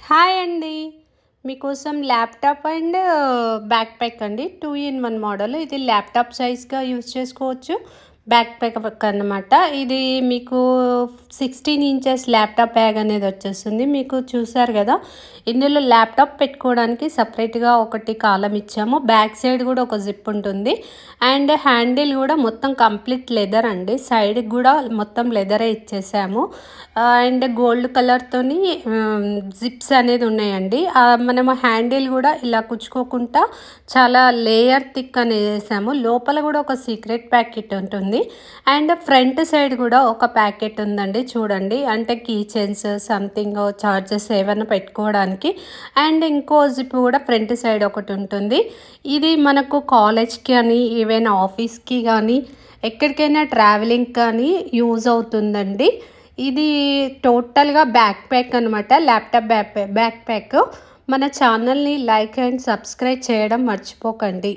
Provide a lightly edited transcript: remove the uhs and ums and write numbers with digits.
Hi అండి. మీకోసం laptop and back pack అండి. 2 ఇన్ 1 మోడల్. ఇది ల్యాప్‌టాప్ సైజ్‌గా యూజ్ చేసుకోవచ్చు. బ్యాక్ ప్యాక్ అన్నమాట. ఇది మీకు 16 ఇంచెస్ ల్యాప్‌టాప్ బ్యాగ్ అనేది వచ్చేస్తుంది. మీకు చూసారు కదా, ఇందులో ల్యాప్‌టాప్ పెట్టుకోవడానికి సపరేట్‌గా ఒకటి కాలం ఇచ్చాము. బ్యాక్ సైడ్ కూడా ఒక జిప్ ఉంటుంది. అండ్ హ్యాండిల్ కూడా మొత్తం కంప్లీట్ లెదర్ అండి. సైడ్కి కూడా మొత్తం లెదరే ఇచ్చేసాము. అండ్ గోల్డ్ కలర్తోని జిప్స్ అనేది ఉన్నాయండి. మనము హ్యాండిల్ కూడా ఇలా కుచ్చుకోకుండా చాలా లేయర్ థిక్ అనేది వేసాము. లోపల కూడా ఒక సీక్రెట్ ప్యాకెట్ ఉంటుంది. అండ్ ఫ్రంట్ సైడ్ కూడా ఒక ప్యాకెట్ ఉందండి. చూడండి, అంటే కీ చైన్స్ సంథింగ్ చార్జెస్ ఏమైనా పెట్టుకోవడానికి. అండ్ ఇంకో జిప్ కూడా ఫ్రంట్ సైడ్ ఒకటి ఉంటుంది. ఇది మనకు కాలేజ్కి కానీ ఈవెన్ ఆఫీస్కి కానీ ఎక్కడికైనా ట్రావెలింగ్ కానీ యూజ్ అవుతుందండి. ఇది టోటల్గా బ్యాక్ ప్యాక్ అనమాట. Laptop back pack. మన ఛానల్ని లైక్ అండ్ సబ్స్క్రైబ్ చేయడం మర్చిపోకండి.